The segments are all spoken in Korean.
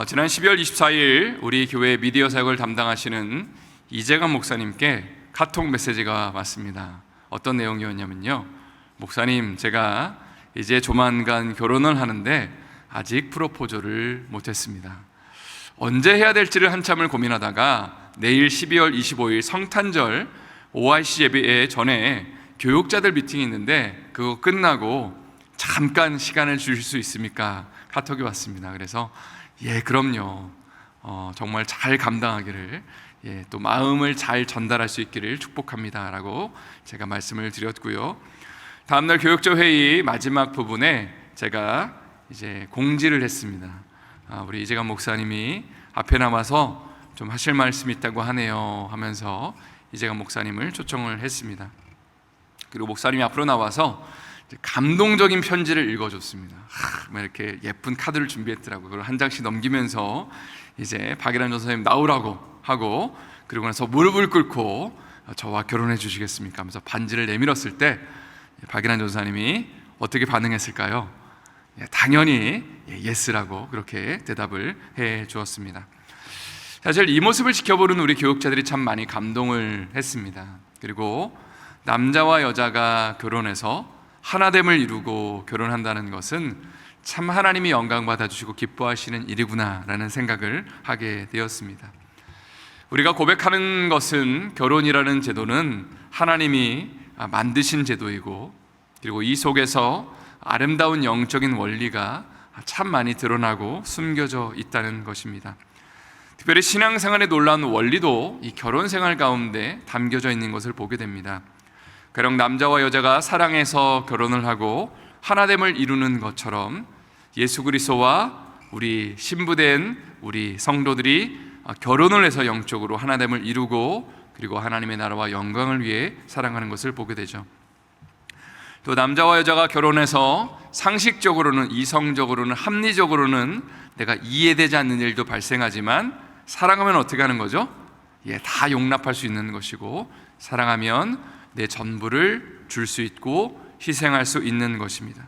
지난 12월 24일 우리 교회 미디어 사역을 담당하시는 이재감 목사님께 카톡 메시지가 왔습니다. 어떤 내용이었냐면요, 목사님, 제가 이제 조만간 결혼을 하는데 아직 프로포즈를 못했습니다. 언제 해야 될지를 한참을 고민하다가 내일 12월 25일 성탄절 OIC 예배 전에 교육자들 미팅이 있는데 그거 끝나고 잠깐 시간을 주실 수 있습니까? 카톡이 왔습니다. 그래서 그럼요. 정말 잘 감당하기를, 또 마음을 잘 전달할 수 있기를 축복합니다 라고 제가 말씀을 드렸고요. 다음날 교육자 회의 마지막 부분에 제가 이제 공지를 했습니다. 우리 이재감 목사님이 앞에 남아서 좀 하실 말씀이 있다고 하네요 하면서 이재감 목사님을 초청을 했습니다. 그리고 목사님이 앞으로 나와서 감동적인 편지를 읽어줬습니다. 이렇게 예쁜 카드를 준비했더라고요. 그걸 한 장씩 넘기면서 이제 박일환 전사님 나오라고 하고, 그리고 나서 무릎을 꿇고 저와 결혼해 주시겠습니까 하면서 반지를 내밀었을 때 박일환 전사님이 어떻게 반응했을까요? 당연히 예스라고 그렇게 대답을 해 주었습니다. 사실 이 모습을 지켜보는 우리 교육자들이 참 많이 감동을 했습니다. 그리고 남자와 여자가 결혼해서 하나됨을 이루고 결혼한다는 것은 참 하나님이 영광 받아주시고 기뻐하시는 일이구나 라는 생각을 하게 되었습니다. 우리가 고백하는 것은 결혼이라는 제도는 하나님이 만드신 제도이고, 그리고 이 속에서 아름다운 영적인 원리가 참 많이 드러나고 숨겨져 있다는 것입니다. 특별히 신앙생활의 놀라운 원리도 이 결혼생활 가운데 담겨져 있는 것을 보게 됩니다. 가령 남자와 여자가 사랑해서 결혼을 하고 하나됨을 이루는 것처럼 예수 그리스도와 우리 신부된 우리 성도들이 결혼을 해서 영적으로 하나됨을 이루고, 그리고 하나님의 나라와 영광을 위해 살아가는 것을 보게 되죠. 또 남자와 여자가 결혼해서 상식적으로는, 이성적으로는, 합리적으로는 내가 이해되지 않는 일도 발생하지만 사랑하면 어떻게 하는 거죠? 다 용납할 수 있는 것이고, 사랑하면 내 전부를 줄 수 있고 희생할 수 있는 것입니다.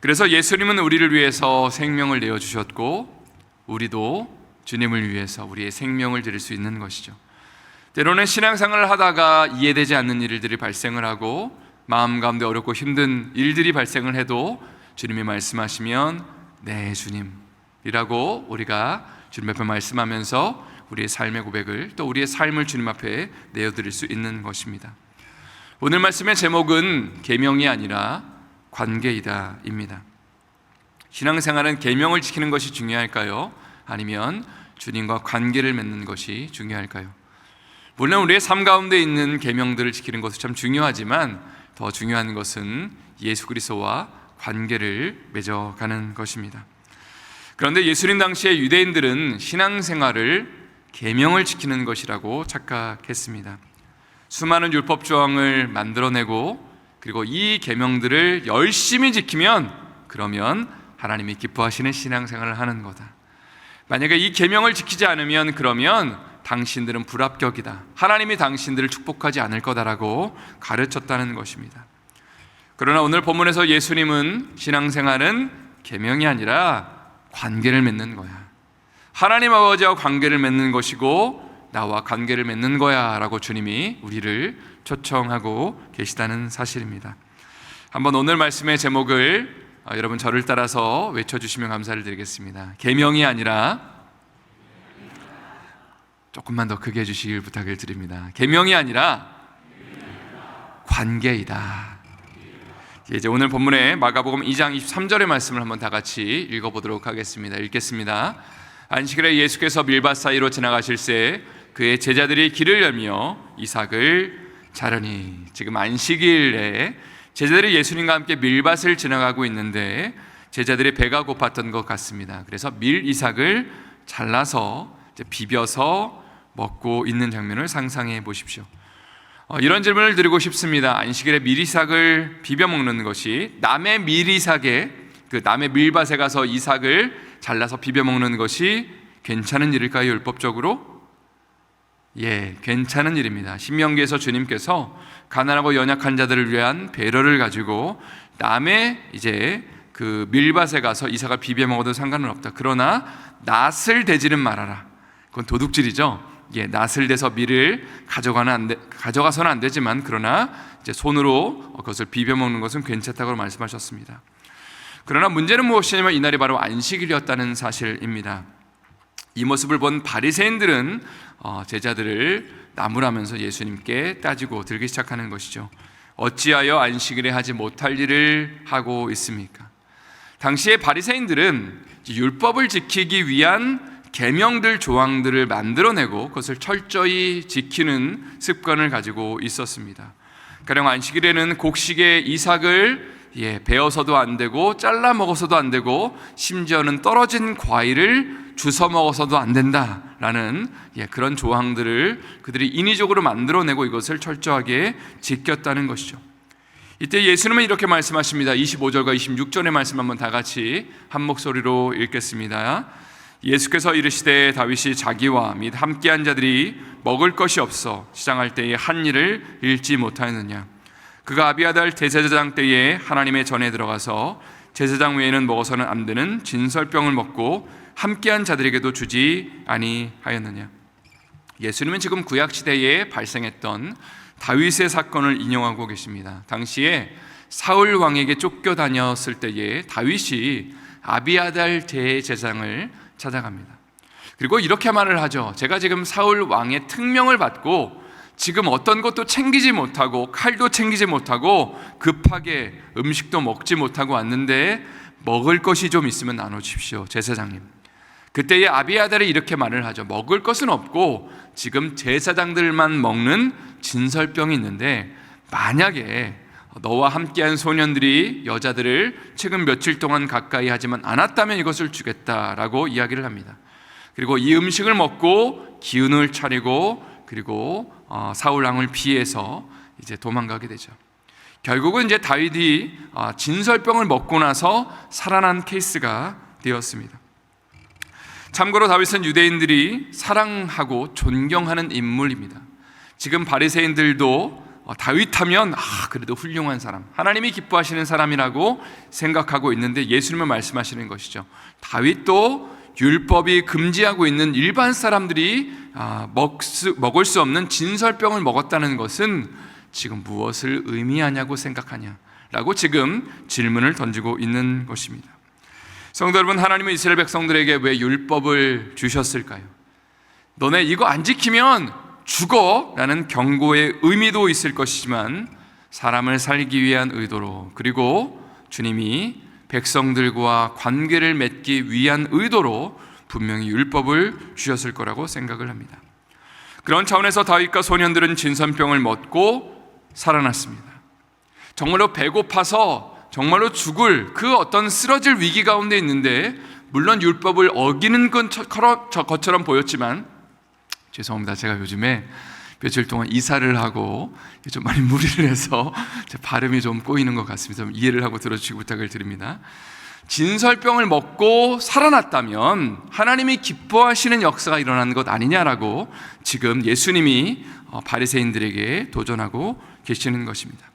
그래서 예수님은 우리를 위해서 생명을 내어주셨고, 우리도 주님을 위해서 우리의 생명을 드릴 수 있는 것이죠. 때로는 신앙생활을 하다가 이해되지 않는 일들이 발생을 하고 마음 가운데 어렵고 힘든 일들이 발생을 해도 주님이 말씀하시면 네 주님이라고 우리가 주님 앞에 말씀하면서 우리의 삶의 고백을, 또 우리의 삶을 주님 앞에 내어드릴 수 있는 것입니다. 오늘 말씀의 제목은 계명이 아니라 관계이다입니다. 신앙생활은 계명을 지키는 것이 중요할까요? 아니면 주님과 관계를 맺는 것이 중요할까요? 물론 우리의 삶 가운데 있는 계명들을 지키는 것은 참 중요하지만 더 중요한 것은 예수 그리스도와 관계를 맺어가는 것입니다. 그런데 예수님 당시의 유대인들은 신앙생활을 계명을 지키는 것이라고 착각했습니다. 수많은 율법 조항을 만들어내고, 그리고 이 계명들을 열심히 지키면 그러면 하나님이 기뻐하시는 신앙생활을 하는 거다. 만약에 이 계명을 지키지 않으면 그러면 당신들은 불합격이다, 하나님이 당신들을 축복하지 않을 거다라고 가르쳤다는 것입니다. 그러나 오늘 본문에서 예수님은 신앙생활은 계명이 아니라 관계를 맺는 거야, 하나님 아버지와 관계를 맺는 것이고 나와 관계를 맺는 거야 라고 주님이 우리를 초청하고 계시다는 사실입니다. 한번 오늘 말씀의 제목을 여러분 저를 따라서 외쳐주시면 감사를 드리겠습니다. 계명이 아니라, 조금만 더 크게 해주시길 부탁을 드립니다. 계명이 아니라 관계이다. 이제 오늘 본문의 마가복음 2장 23절의 말씀을 한번 다 같이 읽어보도록 하겠습니다. 읽겠습니다. 안식일에 예수께서 밀밭 사이로 지나가실새 그의 제자들이 길을 열며 이삭을 자르니. 지금 안식일에 제자들이 예수님과 함께 밀밭을 지나가고 있는데 제자들의 배가 고팠던 것 같습니다. 그래서 밀 이삭을 잘라서 비벼서 먹고 있는 장면을 상상해 보십시오. 이런 질문을 드리고 싶습니다. 안식일에 밀 이삭을 비벼 먹는 것이 남의 밀 이삭에, 남의 밀밭에 가서 이삭을 잘라서 비벼 먹는 것이 괜찮은 일일까요? 율법적으로? 괜찮은 일입니다. 신명기에서 주님께서 가난하고 연약한 자들을 위한 배려를 가지고 남의 그 밀밭에 가서 이삭을 비벼 먹어도 상관은 없다. 그러나 낫을 대지는 말아라. 그건 도둑질이죠. 낫을 대서 밀을 가져가서는 안 되지만 그러나 이제 손으로 그것을 비벼 먹는 것은 괜찮다고 말씀하셨습니다. 그러나 문제는 무엇이냐면 이날이 바로 안식일이었다는 사실입니다. 이 모습을 본 바리새인들은 제자들을 나무라면서 예수님께 따지고 들기 시작하는 것이죠. 어찌하여 안식일에 하지 못할 일을 하고 있습니까? 당시에 바리새인들은 율법을 지키기 위한 계명들 조항들을 만들어내고 그것을 철저히 지키는 습관을 가지고 있었습니다. 가령 안식일에는 곡식의 이삭을 베어서도 안 되고 잘라 먹어서도 안 되고 심지어는 떨어진 과일을 주워 먹어서도 안 된다라는 그런 조항들을 그들이 인위적으로 만들어내고 이것을 철저하게 지켰다는 것이죠. 이때 예수님은 이렇게 말씀하십니다. 25절과 26절의 말씀 한번 다 같이 한 목소리로 읽겠습니다. 예수께서 이르시되 다윗이 자기와 및 함께한 자들이 먹을 것이 없어 시장할 때에 한 일을 잃지 못하였느냐. 그가 아비아달 대제사장 때에 하나님의 전에 들어가서 제사장 외에는 먹어서는 안 되는 진설병을 먹고 함께한 자들에게도 주지 아니하였느냐. 예수님은 지금 구약시대에 발생했던 다윗의 사건을 인용하고 계십니다. 당시에 사울 왕에게 쫓겨다녔을 때에 다윗이 아비아달 대제사장을 찾아갑니다. 그리고 이렇게 말을 하죠. 제가 지금 사울 왕의 특명을 받고 지금 어떤 것도 챙기지 못하고 칼도 챙기지 못하고 급하게 음식도 먹지 못하고 왔는데 먹을 것이 좀 있으면 나눠주십시오, 제사장님. 그때의 아비아달이 이렇게 말을 하죠. 먹을 것은 없고 지금 제사장들만 먹는 진설병이 있는데 만약에 너와 함께한 소년들이 여자들을 최근 며칠 동안 가까이 하지만 않았다면 이것을 주겠다라고 이야기를 합니다. 그리고 이 음식을 먹고 기운을 차리고 그리고 사울 왕을 피해서 이제 도망가게 되죠. 결국은 이제 다윗이 진설병을 먹고 나서 살아난 케이스가 되었습니다. 참고로 다윗은 유대인들이 사랑하고 존경하는 인물입니다. 지금 바리새인들도 다윗하면 그래도 훌륭한 사람, 하나님이 기뻐하시는 사람이라고 생각하고 있는데 예수님은 말씀하시는 것이죠. 다윗도 율법이 금지하고 있는 일반 사람들이 먹을 수 없는 진설병을 먹었다는 것은 지금 무엇을 의미하냐고 생각하냐라고 지금 질문을 던지고 있는 것입니다. 성도 여러분, 하나님은 이스라엘 백성들에게 왜 율법을 주셨을까요? 너네 이거 안 지키면 죽어 라는 경고의 의미도 있을 것이지만 사람을 살기 위한 의도로, 그리고 주님이 백성들과 관계를 맺기 위한 의도로 분명히 율법을 주셨을 거라고 생각을 합니다. 그런 차원에서 다윗과 소년들은 진설병을 먹고 살아났습니다. 정말로 배고파서 정말로 죽을 그 어떤 쓰러질 위기 가운데 있는데, 물론 율법을 어기는 것처럼 보였지만, 죄송합니다. 제가 요즘에 며칠 동안 이사를 하고 좀 많이 무리를 해서 제 발음이 좀 꼬이는 것 같습니다. 좀 이해를 하고 들어주시기 부탁을 드립니다. 진설병을 먹고 살아났다면 하나님이 기뻐하시는 역사가 일어나는 것 아니냐라고 지금 예수님이 바리새인들에게 도전하고 계시는 것입니다.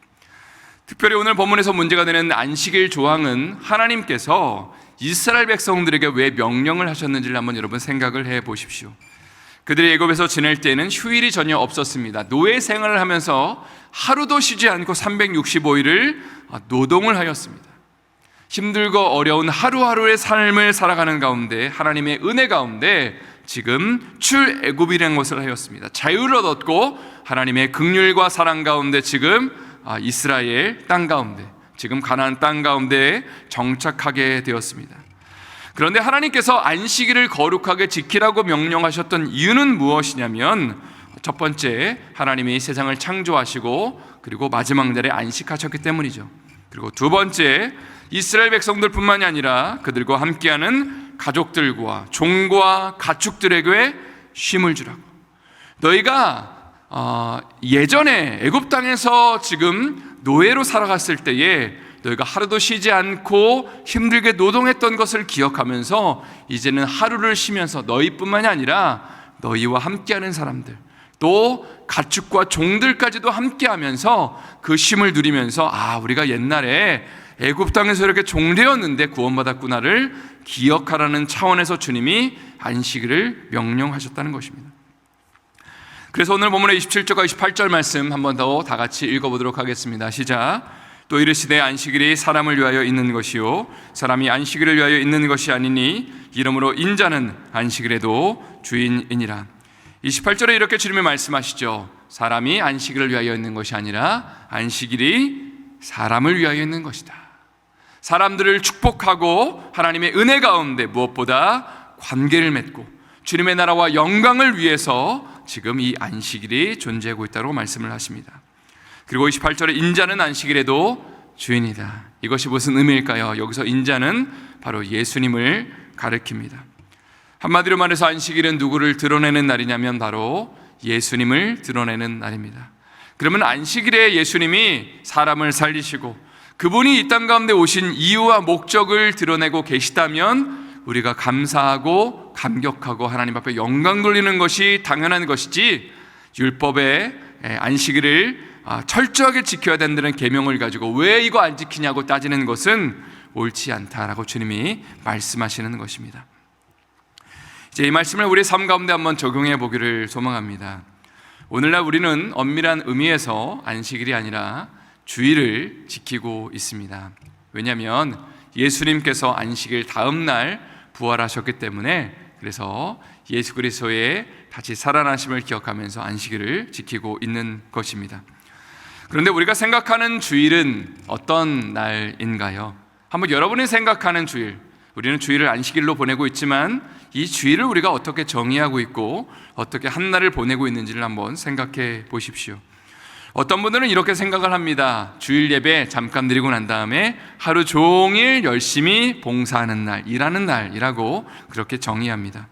특별히 오늘 본문에서 문제가 되는 안식일 조항은 하나님께서 이스라엘 백성들에게 왜 명령을 하셨는지를 한번 여러분 생각을 해 보십시오. 그들이 애굽에서 지낼 때에는 휴일이 전혀 없었습니다. 노예 생활을 하면서 하루도 쉬지 않고 365일을 노동을 하였습니다. 힘들고 어려운 하루하루의 삶을 살아가는 가운데 하나님의 은혜 가운데 지금 출애굽이라는 것을 하였습니다. 자유를 얻었고 하나님의 긍휼과 사랑 가운데 지금 이스라엘 땅 가운데, 지금 가나안 땅 가운데 정착하게 되었습니다. 그런데 하나님께서 안식일을 거룩하게 지키라고 명령하셨던 이유는 무엇이냐면, 첫 번째, 하나님이 세상을 창조하시고 그리고 마지막 날에 안식하셨기 때문이죠. 그리고 두 번째, 이스라엘 백성들뿐만이 아니라 그들과 함께하는 가족들과 종과 가축들에게 쉼을 주라고. 너희가 예전에 애굽 땅에서 지금 노예로 살아갔을 때에 너희가 하루도 쉬지 않고 힘들게 노동했던 것을 기억하면서 이제는 하루를 쉬면서 너희뿐만이 아니라 너희와 함께하는 사람들, 또 가축과 종들까지도 함께하면서 그 쉼을 누리면서 우리가 옛날에 애굽 땅에서 이렇게 종되었는데 구원받았구나를 기억하라는 차원에서 주님이 안식일을 명령하셨다는 것입니다. 그래서 오늘 본문의 27절과 28절 말씀 한 번 더 다 같이 읽어보도록 하겠습니다. 시작. 또 이르시되 안식일이 사람을 위하여 있는 것이요 사람이 안식일을 위하여 있는 것이 아니니 이러므로 인자는 안식일에도 주인이니라. 28절에 이렇게 주님이 말씀하시죠. 사람이 안식일을 위하여 있는 것이 아니라 안식일이 사람을 위하여 있는 것이다. 사람들을 축복하고 하나님의 은혜 가운데 무엇보다 관계를 맺고 주님의 나라와 영광을 위해서 지금 이 안식일이 존재하고 있다고 말씀을 하십니다. 그리고 28절에 인자는 안식일에도 주인이다. 이것이 무슨 의미일까요? 여기서 인자는 바로 예수님을 가리킵니다. 한마디로 말해서 안식일은 누구를 드러내는 날이냐면 바로 예수님을 드러내는 날입니다. 그러면 안식일에 예수님이 사람을 살리시고 그분이 이 땅 가운데 오신 이유와 목적을 드러내고 계시다면 우리가 감사하고 감격하고 하나님 앞에 영광 돌리는 것이 당연한 것이지, 율법의 안식일을 철저하게 지켜야 된다는 계명을 가지고 왜 이거 안 지키냐고 따지는 것은 옳지 않다라고 주님이 말씀하시는 것입니다. 이제 이 말씀을 우리의 삶 가운데 한번 적용해 보기를 소망합니다. 오늘날 우리는 엄밀한 의미에서 안식일이 아니라 주일을 지키고 있습니다. 왜냐하면 예수님께서 안식일 다음 날 부활하셨기 때문에, 그래서 예수 그리스도의 다시 살아나심을 기억하면서 안식일을 지키고 있는 것입니다. 그런데 우리가 생각하는 주일은 어떤 날인가요? 한번 여러분이 생각하는 주일, 우리는 주일을 안식일로 보내고 있지만 이 주일을 우리가 어떻게 정의하고 있고 어떻게 한 날을 보내고 있는지를 한번 생각해 보십시오. 어떤 분들은 이렇게 생각을 합니다. 주일 예배 잠깐 드리고 난 다음에 하루 종일 열심히 봉사하는 날, 일하는 날이라고 그렇게 정의합니다.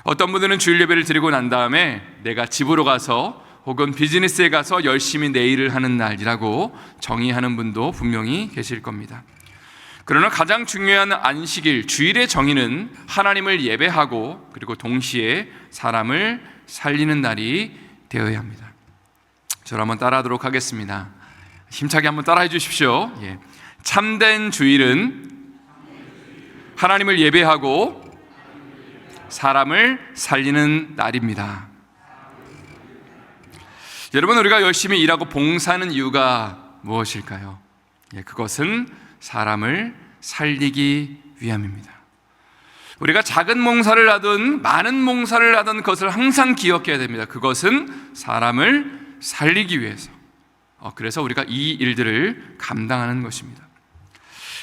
어떤 분들은 주일 예배를 드리고 난 다음에 내가 집으로 가서 혹은 비즈니스에 가서 열심히 내 일을 하는 날이라고 정의하는 분도 분명히 계실 겁니다. 그러나 가장 중요한 안식일, 주일의 정의는 하나님을 예배하고 그리고 동시에 사람을 살리는 날이 되어야 합니다. 저를 한번 따라하도록 하겠습니다. 힘차게 한번 따라해 주십시오. 참된 주일은 하나님을 예배하고 사람을 살리는 날입니다. 여러분, 우리가 열심히 일하고 봉사하는 이유가 무엇일까요? 그것은 사람을 살리기 위함입니다. 우리가 작은 봉사를 하든 많은 봉사를 하든 그것을 항상 기억해야 됩니다. 그것은 사람을 살리기 위해서. 그래서 우리가 이 일들을 감당하는 것입니다.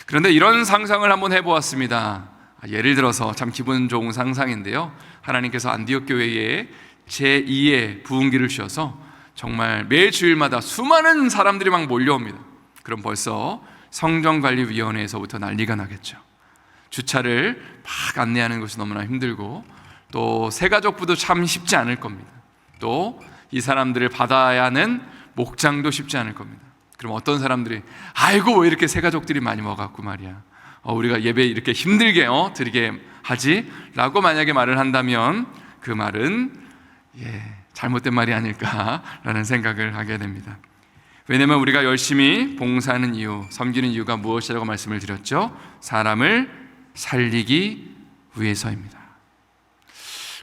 그런데 이런 상상을 한번 해보았습니다. 예를 들어서 참 기분 좋은 상상인데요, 하나님께서 안디옥 교회에 제2의 부흥기를 주셔서 정말 매 주일마다 수많은 사람들이 막 몰려옵니다. 그럼 벌써 성전관리위원회에서부터 난리가 나겠죠. 주차를 막 안내하는 것이 너무나 힘들고 또 새가족부도 참 쉽지 않을 겁니다. 또 이 사람들을 받아야 하는 목장도 쉽지 않을 겁니다. 그럼 어떤 사람들이 아이고 왜 이렇게 새가족들이 많이 와갖고 말이야, 우리가 예배 이렇게 힘들게 드리게 하지? 라고 만약에 말을 한다면 그 말은 잘못된 말이 아닐까라는 생각을 하게 됩니다. 왜냐하면 우리가 열심히 봉사하는 이유, 섬기는 이유가 무엇이라고 말씀을 드렸죠? 사람을 살리기 위해서입니다.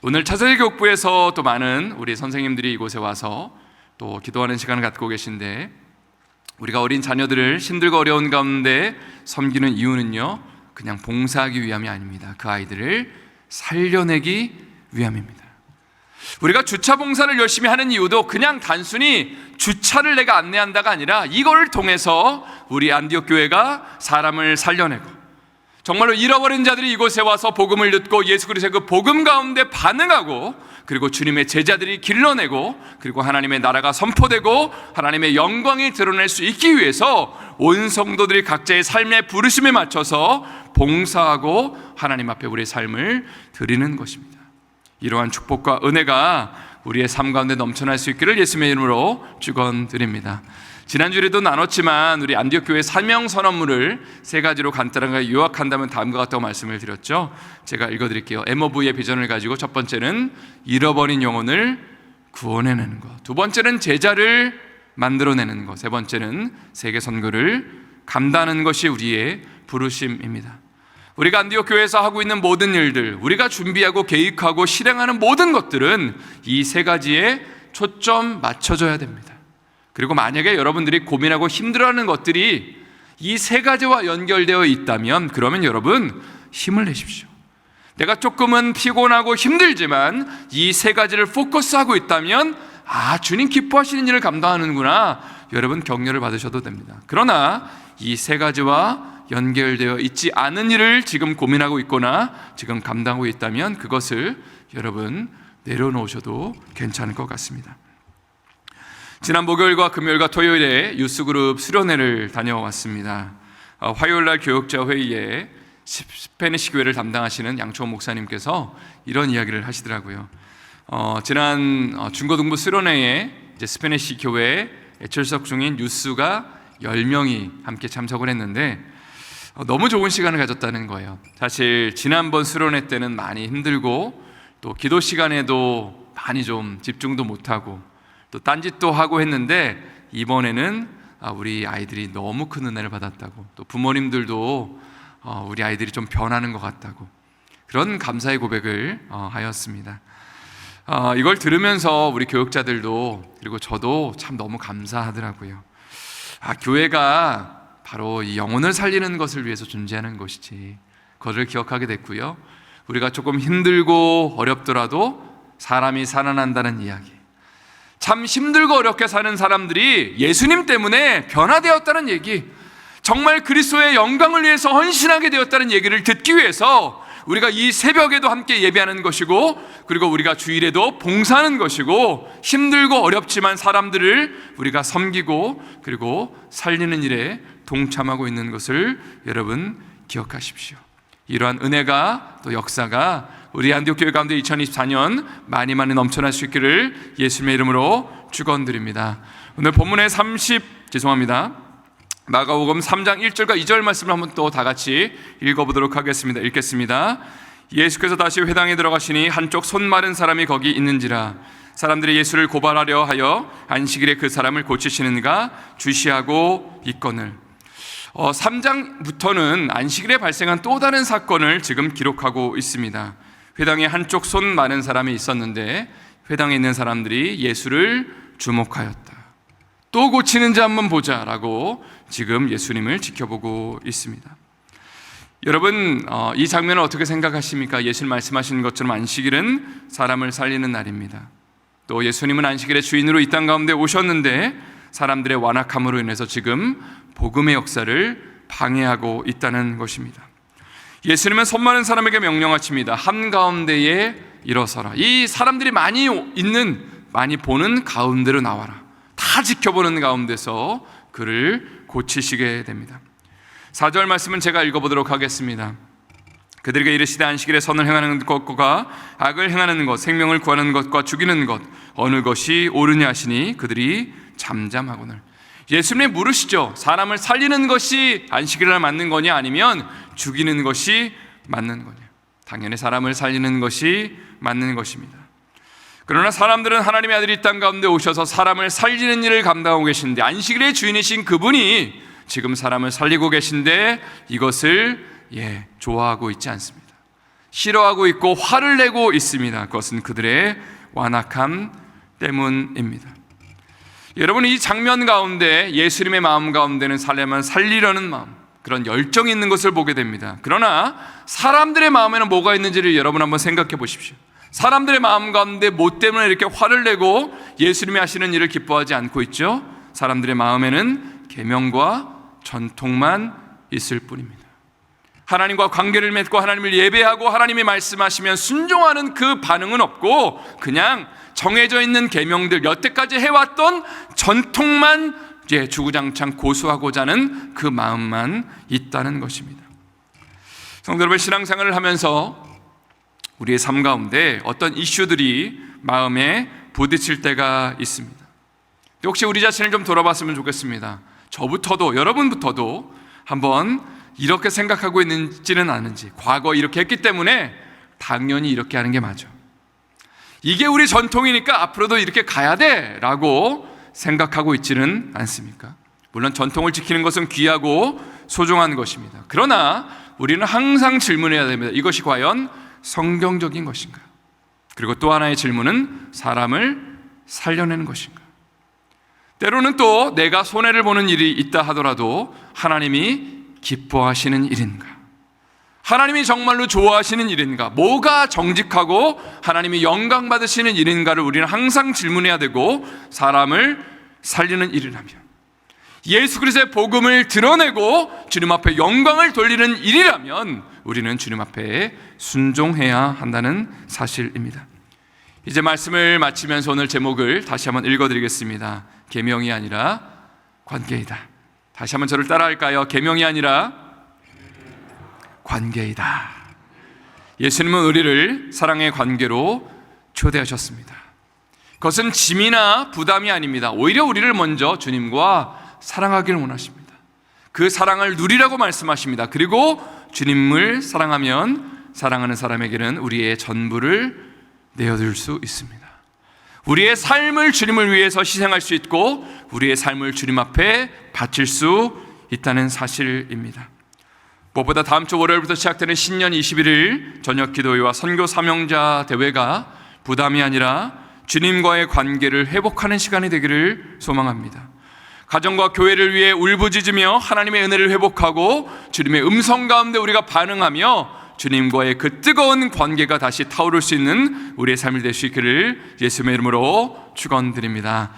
오늘 차세대 교육부에서 또 많은 우리 선생님들이 이곳에 와서 또 기도하는 시간을 갖고 계신데, 우리가 어린 자녀들을 힘들고 어려운 가운데 섬기는 이유는요, 그냥 봉사하기 위함이 아닙니다. 그 아이들을 살려내기 위함입니다. 우리가 주차 봉사를 열심히 하는 이유도 그냥 단순히 주차를 내가 안내한다가 아니라 이걸 통해서 우리 안디옥 교회가 사람을 살려내고 정말로 잃어버린 자들이 이곳에 와서 복음을 듣고 예수 그리스도의 그 복음 가운데 반응하고 그리고 주님의 제자들이 길러내고 그리고 하나님의 나라가 선포되고 하나님의 영광이 드러낼 수 있기 위해서 온 성도들이 각자의 삶의 부르심에 맞춰서 봉사하고 하나님 앞에 우리의 삶을 드리는 것입니다. 이러한 축복과 은혜가 우리의 삶 가운데 넘쳐날 수 있기를 예수님의 이름으로 축원드립니다. 지난주에도 나눴지만 우리 안디옥 교회 사명 선언문을 세 가지로 간단하게 요약한다면 다음과 같다고 말씀을 드렸죠. 제가 읽어드릴게요. MOV의 비전을 가지고 첫 번째는 잃어버린 영혼을 구원해내는 것, 두 번째는 제자를 만들어내는 것, 세 번째는 세계 선교를 감당하는 것이 우리의 부르심입니다. 우리가 안디옥 교회에서 하고 있는 모든 일들, 우리가 준비하고 계획하고 실행하는 모든 것들은 이 세 가지에 초점 맞춰져야 됩니다. 그리고 만약에 여러분들이 고민하고 힘들어하는 것들이 이 세 가지와 연결되어 있다면 그러면 여러분 힘을 내십시오. 내가 조금은 피곤하고 힘들지만 이 세 가지를 포커스하고 있다면 주님 기뻐하시는 일을 감당하는구나, 여러분 격려를 받으셔도 됩니다. 그러나 이 세 가지와 연결되어 있지 않은 일을 지금 고민하고 있거나 지금 감당하고 있다면 그것을 여러분 내려놓으셔도 괜찮을 것 같습니다. 지난 목요일과 금요일과 토요일에 유스그룹 수련회를 다녀왔습니다. 화요일날 교역자 회의에 스페니시 교회를 담당하시는 양초원 목사님께서 이런 이야기를 하시더라고요. 지난 중고등부 수련회에 이제 스페니시 교회에 출석 중인 유스가 10명이 함께 참석을 했는데 너무 좋은 시간을 가졌다는 거예요. 사실 지난번 수련회 때는 많이 힘들고 또 기도 시간에도 많이 좀 집중도 못하고 또 딴짓도 하고 했는데 이번에는 우리 아이들이 너무 큰 은혜를 받았다고, 또 부모님들도 우리 아이들이 좀 변하는 것 같다고 그런 감사의 고백을 하였습니다. 이걸 들으면서 우리 교육자들도 그리고 저도 참 너무 감사하더라고요. 교회가 바로 이 영혼을 살리는 것을 위해서 존재하는 것이지, 그것을 기억하게 됐고요. 우리가 조금 힘들고 어렵더라도 사람이 살아난다는 이야기, 참 힘들고 어렵게 사는 사람들이 예수님 때문에 변화되었다는 얘기, 정말 그리스도의 영광을 위해서 헌신하게 되었다는 얘기를 듣기 위해서 우리가 이 새벽에도 함께 예배하는 것이고, 그리고 우리가 주일에도 봉사하는 것이고, 힘들고 어렵지만 사람들을 우리가 섬기고 그리고 살리는 일에 동참하고 있는 것을 여러분 기억하십시오. 이러한 은혜가 또 역사가 우리 안디옥 교회 가운데 2024년 많이 넘쳐날 수 있기를 예수님의 이름으로 축원드립니다. 오늘 본문의 마가복음 3장 1절과 2절 말씀을 한번 또 다 같이 읽어보도록 하겠습니다. 읽겠습니다. 예수께서 다시 회당에 들어가시니 한쪽 손 마른 사람이 거기 있는지라. 사람들이 예수를 고발하려 하여 안식일에 그 사람을 고치시는가 주시하고 있거늘. 3장부터는 안식일에 발생한 또 다른 사건을 지금 기록하고 있습니다. 회당에 한쪽 손 마른 사람이 있었는데 회당에 있는 사람들이 예수를 주목하였다. 또 고치는지 한번 보자라고 지금 예수님을 지켜보고 있습니다. 여러분, 이 장면을 어떻게 생각하십니까? 예수님 말씀하신 것처럼 안식일은 사람을 살리는 날입니다. 또 예수님은 안식일의 주인으로 이 땅 가운데 오셨는데 사람들의 완악함으로 인해서 지금 복음의 역사를 방해하고 있다는 것입니다. 예수님은 손 마른 사람에게 명령하십니다. 한가운데에 일어서라. 이 사람들이 많이 보는 가운데로 나와라. 다 지켜보는 가운데서 그를 고치시게 됩니다. 4절 말씀은 제가 읽어보도록 하겠습니다. 그들에게 이르시되 안식일에 선을 행하는 것과 악을 행하는 것, 생명을 구하는 것과 죽이는 것, 어느 것이 옳으냐 하시니 그들이 잠잠하거늘. 예수님이 물으시죠. 사람을 살리는 것이 안식일에 맞는 거냐, 아니면 죽이는 것이 맞는 거냐. 당연히 사람을 살리는 것이 맞는 것입니다. 그러나 사람들은 하나님의 아들이 이 땅 가운데 오셔서 사람을 살리는 일을 감당하고 계신데, 안식일의 주인이신 그분이 지금 사람을 살리고 계신데 이것을 좋아하고 있지 않습니다. 싫어하고 있고 화를 내고 있습니다. 그것은 그들의 완악함 때문입니다. 여러분, 이 장면 가운데 예수님의 마음 가운데는 사람을 살리려는 마음, 그런 열정이 있는 것을 보게 됩니다. 그러나 사람들의 마음에는 뭐가 있는지를 여러분 한번 생각해 보십시오. 사람들의 마음 가운데 뭐 때문에 이렇게 화를 내고 예수님이 하시는 일을 기뻐하지 않고 있죠? 사람들의 마음에는 계명과 전통만 있을 뿐입니다. 하나님과 관계를 맺고 하나님을 예배하고 하나님이 말씀하시면 순종하는 그 반응은 없고, 그냥 정해져 있는 계명들, 여태까지 해왔던 전통만 주구장창 고수하고자 하는 그 마음만 있다는 것입니다. 성도 여러분, 신앙생활을 하면서 우리의 삶 가운데 어떤 이슈들이 마음에 부딪힐 때가 있습니다. 혹시 우리 자신을 좀 돌아봤으면 좋겠습니다. 저부터도, 여러분부터도 한번 이렇게 생각하고 있는지는 않은지, 과거 이렇게 했기 때문에 당연히 이렇게 하는 게 맞아, 이게 우리 전통이니까 앞으로도 이렇게 가야 돼 라고 생각하고 있지는 않습니까? 물론 전통을 지키는 것은 귀하고 소중한 것입니다. 그러나 우리는 항상 질문해야 됩니다. 이것이 과연 성경적인 것인가? 그리고 또 하나의 질문은 사람을 살려내는 것인가? 때로는 또 내가 손해를 보는 일이 있다 하더라도 하나님이 기뻐하시는 일인가? 하나님이 정말로 좋아하시는 일인가? 뭐가 정직하고 하나님이 영광 받으시는 일인가를 우리는 항상 질문해야 되고, 사람을 살리는 일이라면, 예수 그리스도의 복음을 드러내고 주님 앞에 영광을 돌리는 일이라면 우리는 주님 앞에 순종해야 한다는 사실입니다. 이제 말씀을 마치면서 오늘 제목을 다시 한번 읽어드리겠습니다. 계명이 아니라 관계이다. 다시 한번 저를 따라할까요? 계명이 아니라 관계이다. 예수님은 우리를 사랑의 관계로 초대하셨습니다. 그것은 짐이나 부담이 아닙니다. 오히려 우리를 먼저 주님과 사랑하기를 원하십니다. 그 사랑을 누리라고 말씀하십니다. 그리고 주님을 사랑하면 사랑하는 사람에게는 우리의 전부를 내어줄 수 있습니다. 우리의 삶을 주님을 위해서 희생할 수 있고 우리의 삶을 주님 앞에 바칠 수 있다는 사실입니다. 무엇보다 다음 주 월요일부터 시작되는 신년 21일 저녁 기도회와 선교 사명자 대회가 부담이 아니라 주님과의 관계를 회복하는 시간이 되기를 소망합니다. 가정과 교회를 위해 울부짖으며 하나님의 은혜를 회복하고 주님의 음성 가운데 우리가 반응하며 주님과의 그 뜨거운 관계가 다시 타오를 수 있는 우리의 삶이 될 수 있기를 예수님의 이름으로 축원드립니다.